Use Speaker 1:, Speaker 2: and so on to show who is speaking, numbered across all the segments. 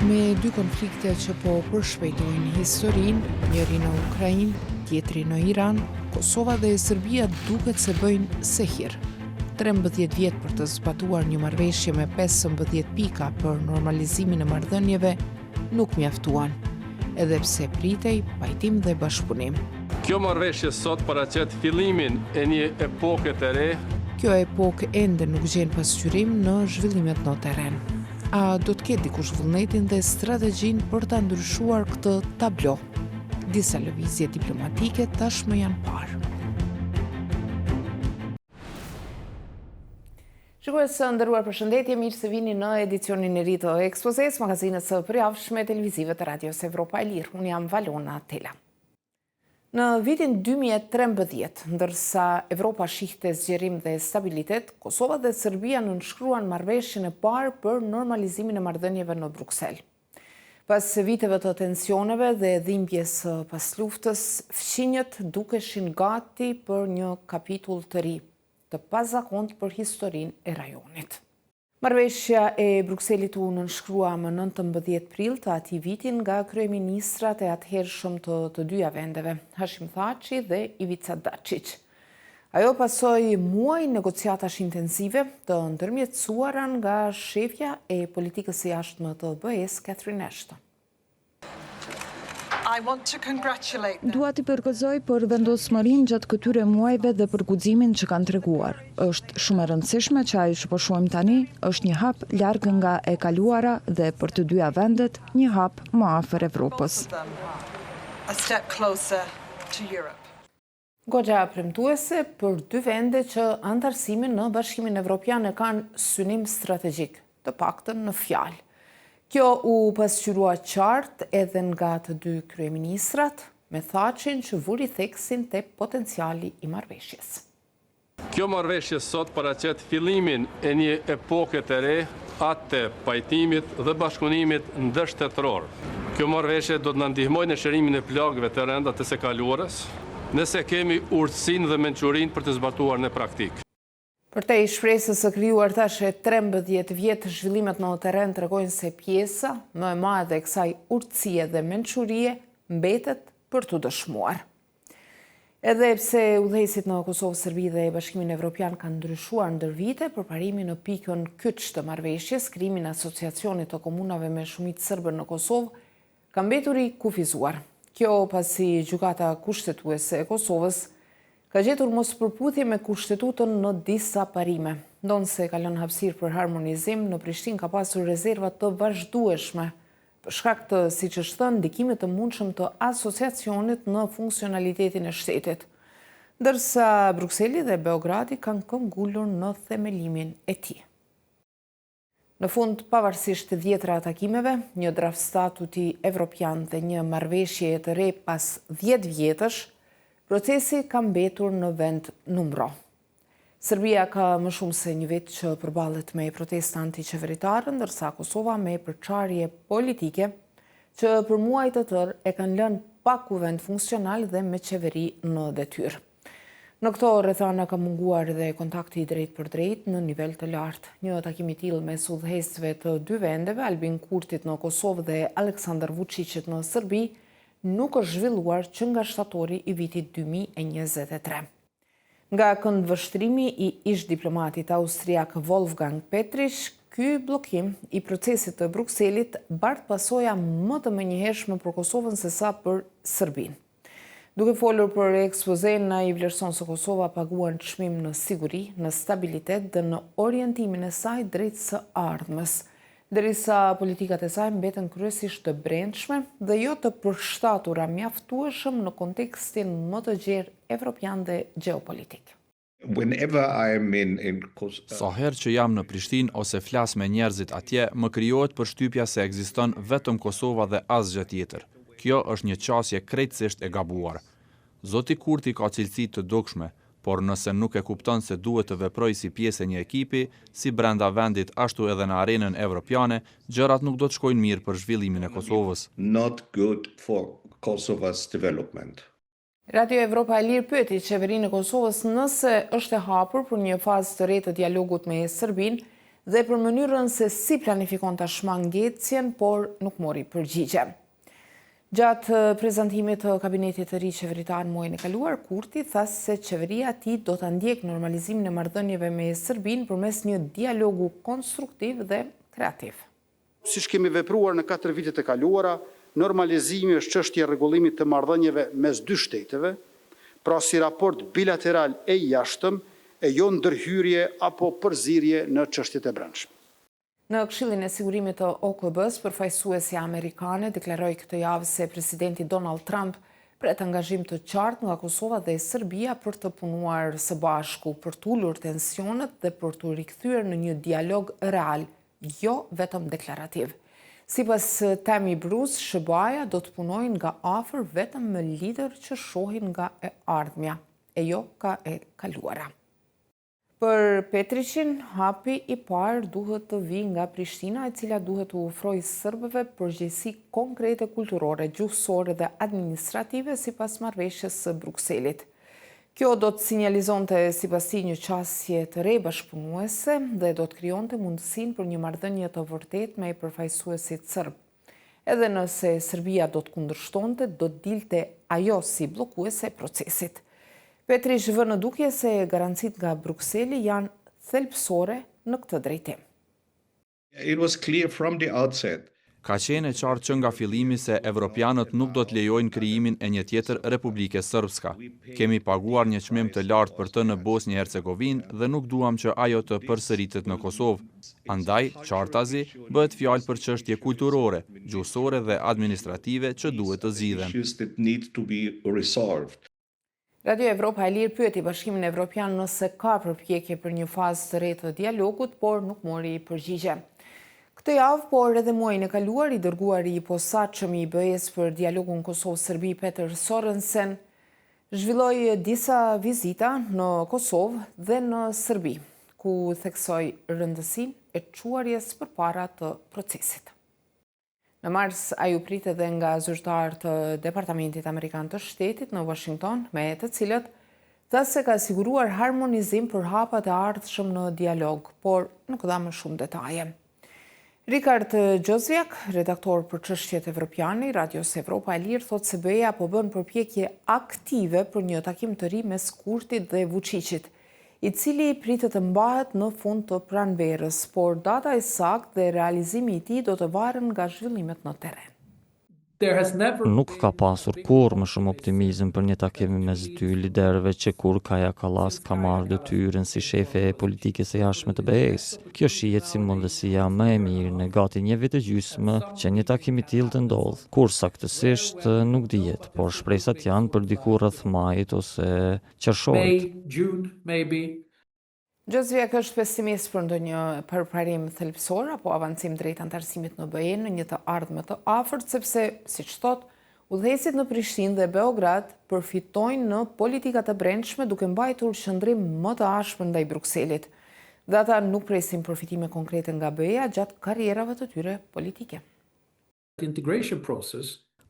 Speaker 1: Me dy konflikte që po përshpejtojnë historinë, njëri në Ukrainë, tjetri në Iran, Kosova dhe Serbia duket se bëjnë se hir. 13 vjet për të zbatuar një marrëveshje me 15 pika për normalizimin e marrëdhënieve nuk mjaftuan, edhe pse pritej pajtim dhe bashkëpunim.
Speaker 2: Kjo marrëveshje sot paraqet fillimin e një epoke të re.
Speaker 1: Kjo epokë ende nuk gjen pasqyrim në zhvillimet në terren. A do të ketë dikush vullnetin dhe strategjinë për ta ndryshuar këtë tablo? Disa lëvizje diplomatike tashmë janë parë. Shikues të nderuar, përshëndetje, mirë se vini në edicionin e ri të Ekspozes, magazinës së përjavshme televizive të Radios Evropa e Lirë. Unë jam Valona Tela. Në vitin 2013, ndërsa Evropa shihte zgjerim dhe stabilitet, Kosova dhe Serbia nënshkruan marrëveshjen e parë për normalizimin e marrëdhënieve në Bruksel. Pas viteve të tensioneve dhe dhimbjes pas luftës, fqinjët dukeshin gati për një kapitull të ri, të pazakontë për historinë e rajonit. Marrëveshja e Brukselit u nënshkrua më 19 prill të atij viti nga kryeministrat e atëhershëm të dyja vendeve, Hashim Thaçi dhe Ivica Dačić. Ajo pasoi muaj negociatash intensive të ndërmjetësuara nga shefja e politikës së jashtme të BE-s, Catherine Ashton.
Speaker 3: Dua t'i përgëzoj për vendosmërinë gjatë këtyre muajve dhe për guximin që kanë treguar. Është shumë e rëndësishme që ajo që po shohim tani është një hap larg nga e kaluara dhe për të dyja vendet një hap më afër Evropës.
Speaker 1: Goxha premtuese për dy vende që antarësimin në Bashkimin Evropian e kanë synim strategjik, të paktën në fjalë. Kjo u pasqyrua qartë edhe nga të dy kryeministrat, me Thaçin që vuri theksin te potenciali i marrëveshjes.
Speaker 2: Kjo marrëveshje sot paraqet fillimin e një epoke të re, atë të pajtimit dhe bashkëpunimit ndërshtetëror. Kjo marrëveshje do të na ndihmojë në shërimin e plagëve të rënda të së kaluarës, nëse kemi urtësinë dhe mençurinë për të zbatuar në praktikë.
Speaker 1: Për te i shpresës së krijuar tash e 13 vjet, zhvillimet në terren tregojnë se pjesa më e madhe e kësaj urtësie dhe mençurie mbetet për të dëshmuar. Edhe pse udhëheqësit në Kosovë, Serbi dhe Bashkimin Evropian kanë ndryshuar ndër vite për parimin në pikën kyç të marrëveshjes, krimin e asociacionit të komunave me shumicë serbe në Kosovë ka mbetur i kufizuar. Kjo pasi gjykata kushtetuese e Kosovës ka gjetur mos përputhje me kushtetutën në disa parime. Ndonse ka lënë hapësirë për harmonizim, në Prishtinë ka pasur rezerva të vazhdueshme për shkak të, siç është thënë, ndikimit të mundshëm të asociacionit në funksionalitetin e shtetit, ndërsa Brukseli dhe Beogradi kanë këmbgulur në themelimin e tij. Në fund, pavarësisht të 10 takimeve, një draft statuti evropian dhe një marrëveshje të re pas 10 vjetësh, procesi ka mbetur në vend numro. Serbia ka më shumë se një vit që përballet me protesta antiqeveritare, ndërsa Kosova me përçarje politike që për muaj të tërë e kanë lënë pa kuvend funksional dhe me qeveri në detyrë. Në këto rrethana ka munguar edhe kontakti drejt për drejt në nivel të lartë. Një takim i tillë mes udhëheqësve të dy vendeve, Albin Kurtit në Kosovë dhe Aleksandar Vučićit në Serbi, nuk është zhvilluar që nga shtatori i vitit 2023. Nga këndvështrimi i ish diplomatit austriak Wolfgang Petrisch, ky bllokim i procesit të Brukselit bart pasoja më të menjëhershme për Kosovën se sa për Serbinë. Duke folur për ekspozen, ai vlerëson se Kosova paguan çmim në siguri, në stabilitet dhe në orientimin e saj drejt së ardhmës, derisa politikat e saj mbeten kryesisht të brendshme dhe jo të përshtatura mjaftueshëm në kontekstin më të gjerë evropian dhe gjeopolitik.
Speaker 4: Sa herë që jam në Prishtinë ose flas me njerëzit atje, më krijohet përshtypja se ekziston vetëm Kosova dhe asgjë tjetër. Kjo është një qasje krejtësisht e gabuar. Zoti Kurti ka cilësi të dukshme, por nëse nuk e kupton se duhet të veproj si pjesë e një ekipi, si brenda vendit ashtu edhe në arenën evropiane, gjërat nuk do të shkojnë mirë për zhvillimin e Kosovës.
Speaker 1: Radio Evropa e Lirë pyeti qeverinë e Kosovës nëse është e hapur për një fazë të re të dialogut me Serbinë dhe për mënyrën se si planifikon të shmangecjen, por nuk mori përgjigje. Gjatë prezantimit të kabinetit të ri qeveritar muajin e kaluar, Kurti tha se qeveria e tij do ta ndjekë normalizimin e marrëdhënieve me Serbinë përmes një dialogu konstruktiv dhe kreativ.
Speaker 5: Siç kemi vepruar në 4 vitet e kaluara, normalizimi është çështje e rregullimit të marrëdhënieve mes dy shteteve, pra si raport bilateral e jashtëm e jo ndërhyrje apo përzierje në çështjet e brendshme.
Speaker 1: Në Këshillin e Sigurimit të OKB-s, përfaqësuesi amerikane deklaroi këtë javë se presidenti Donald Trump pret angazhim të qartë nga Kosova dhe Serbia për të punuar së bashku, për të ulur tensionet dhe për të rikthyer në një dialog real, jo vetëm deklarativ. Sipas Tammy Bruce, SBA-ja do të punojnë nga afër vetëm me lider që shohin nga e ardhmja, e jo ka e kaluara. Për Petriqin, hapi i parë duhet të vijë nga Prishtina, e cila duhet të ofrojë serbëve përgjegjësi konkrete kulturore, gjuhësore dhe administrative sipas marrëveshjes së Brukselit. Kjo do të sinjalizonte sipas tij një qasje të re bashkëpunuese dhe do të krijonte mundësinë për një marrëdhënie të vërtetë me përfaqësuesit serb. Edhe nëse Serbia do të kundërshtonte, do të dilte ajo si bllokuese e procesit. Petriq vë në dukje se garancit nga Brukseli janë thelbësore në këtë drejtim.
Speaker 6: It was clear from the outset.
Speaker 4: Ka qenë e qartë që nga fillimi se evropianët nuk do të lejojnë krijimin e një tjetër Republike Srpska. Kemi paguar një çmim të lartë për të në Bosnjë-Hercegovinë dhe nuk duam që ajo të përsëritet në Kosovë. Andaj, qartazi bëhet fjalë për çështje kulturore, gjuhësore dhe administrative që duhet të zgjidhen.
Speaker 1: Radio Evropa e Lirë pyeti Bashkimin Evropian nëse ka përpjekje për një fazë të re të dialogut, por nuk mori përgjigje. Këtë javë, por edhe muajin e kaluar, i dërguari i posaçëm i BE-s për dialogun Kosovë-Serbi Peter Sorensen zhvilloi disa vizita në Kosovë dhe në Serbi, ku theksoi rëndësinë e çuarjes përpara të procesit. Në mars, ai u prit edhe nga zyrtarët të Departamentit Amerikan të Shtetit në Washington, me të cilët tha se ka siguruar harmonizim për hapat e ardhshëm në dialog, por nuk dha më shumë detaje. Rikard Gjozvjak, redaktor për çështjet evropiane i Radios Evropa e Lirë, thotë se BE-ja po bën përpjekje aktive për një takim të ri mes Kurtit dhe Vučićit, i cili pritet të mbahet në fund të pranverës, por data e saktë dhe realizimi i tij do të varen nga zhvillimet në terren.
Speaker 7: Nuk ka pasur kur më shumë optimizëm për një takim mes dy liderëve që kur Kaja Kallas ka marrë detyrën si shefe e politikës së jashtme të BE-s. Kjo shihet si mundësia më e mirë në gati një vit e gjysmë që një takim i tillë të ndodh. Kur saktësisht nuk dihet, por shpresat janë për diku rreth majit ose qershorit.
Speaker 1: Gjozvjak është pesimist për ndonjë përparim thelbësor apo avancim drejt antarësimit në BE në një të ardhme të afërt, sepse, siç thotë, udhëheqësit në Prishtinë dhe Beograd përfitojnë në politikat e brendshme duke mbajtur qëndrim më të ashpër ndaj Brukselit. Dhe ata nuk presin përfitime konkrete nga BE-ja gjatë karrierave të tyre politike.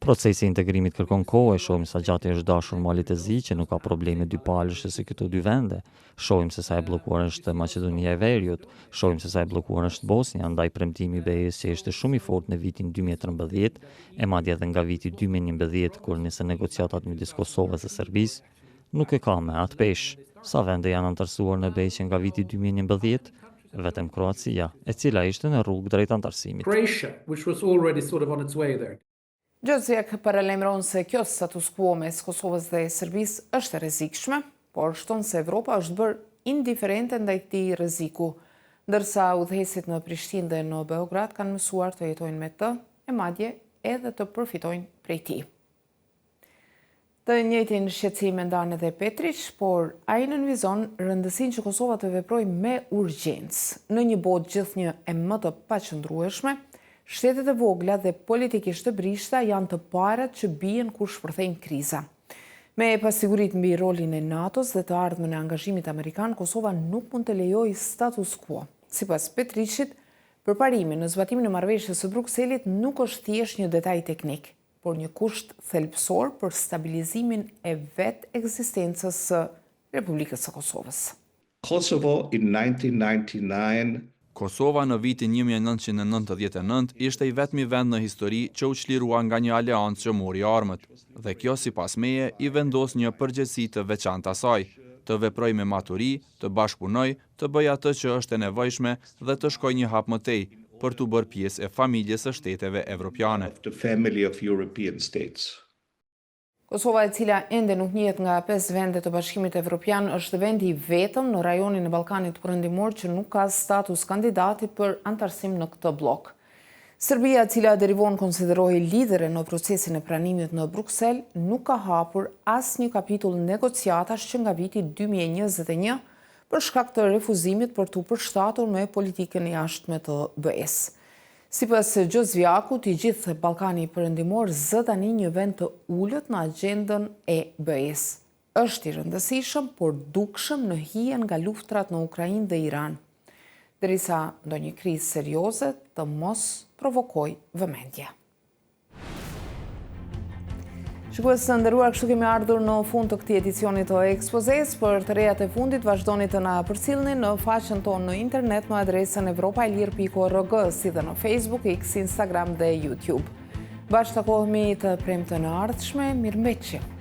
Speaker 7: Procesi i integrimit kërkon kohë, shohim sa gjatë është dashur Mali të Zi, që nuk ka probleme dypalëshe si këto dy vende. Shohim se sa e bllokuar është Maqedonia e Veriut, shohim se sa e bllokuar është Bosnia, ndaj premtimi i BE-s që ishte shumë i fortë në vitin 2013, e madje edhe nga viti 2011 kur nisën negociatat midis Kosovës dhe Serbisë, nuk e ka me atë peshë. Sa vende janë antarësuar në BE që nga viti 2011? Vetëm Kroacia, e cila ishte në rrugë drejt antarësimit.
Speaker 1: Gjozvjak paralajmëron se kjo status quo mes Kosovës dhe Serbisë është e rrezikshme, por shton se Evropa është bërë indiferente ndaj këtij rreziku, ndërsa udhëheqësit në Prishtinë dhe në Beograd kanë mësuar të jetojnë me të, e madje edhe të përfitojnë prej tij. Të njëjtin shqetësim e ndan edhe Petriq, por ai nënvizon rëndësinë që Kosova të veprojë me urgjencë në një botë gjithnjë e më të paqëndrueshme. Shtetet e vogla dhe politikisht të brishta janë të parat që bien kur shpërthejnë kriza. Me pasigurit mbi rolin e NATO-s dhe të ardhmen e angazhimit amerikan, Kosova nuk mund të lejojë status quo. Sipas Petriqit, përparimi në zbatimin e marrëveshjes së Brukselit nuk është thjesht një detaj teknik, por një kusht thelbësor për stabilizimin e vetë ekzistencës së Republikës së Kosovës.
Speaker 6: Kosovo in 1999
Speaker 4: Kosova në vitin 1999 ishte i vetmi vend në histori që u çlirua nga një aleancë që mori armët, dhe kjo sipas meje i vendos një përgjegjësi të veçantë asaj, të veproj me maturi, të bashkëpunoj, të bëj atë që është e nevojshme dhe të shkoj një hap më tej për të bërë pjesë e familjes së shteteve evropiane.
Speaker 1: Kosova, e cila ende nuk njihet nga 5 vende të Bashkimit Evropian, është vendi i vetëm në rajonin e Ballkanit Perëndimor që nuk ka status kandidati për antarësim në këtë blok. Serbia, e cila derivon konsiderohej lidere në procesin e pranimit në Bruksel, nuk ka hapur asnjë kapitull negociatash që nga viti 2021 për shkak të refuzimit për t'u përshtatur me politikën e jashtme të BE-s. Sipas Gjozviaku, i gjithë Ballkani Perëndimor zë tani një vend të ulët në agjendën e BE-s. Është i rëndësishëm, por dukshëm në hijen nga luftrat në Ukrainë dhe Iran, derisa ndonjë krizë serioze të mos provokoj vëmendje. Shikues të nderuar, kështu kemi ardhur në fund të këtij edicioni të ekspozes. Për të rejat e fundit, vazhdoni të na përcjellni në faqen tonë në internet në adresën evropailir.org, si dhe në Facebook, X, Instagram dhe YouTube. Bashkë takohemi të premte në ardhshme, mirëmbëjtje.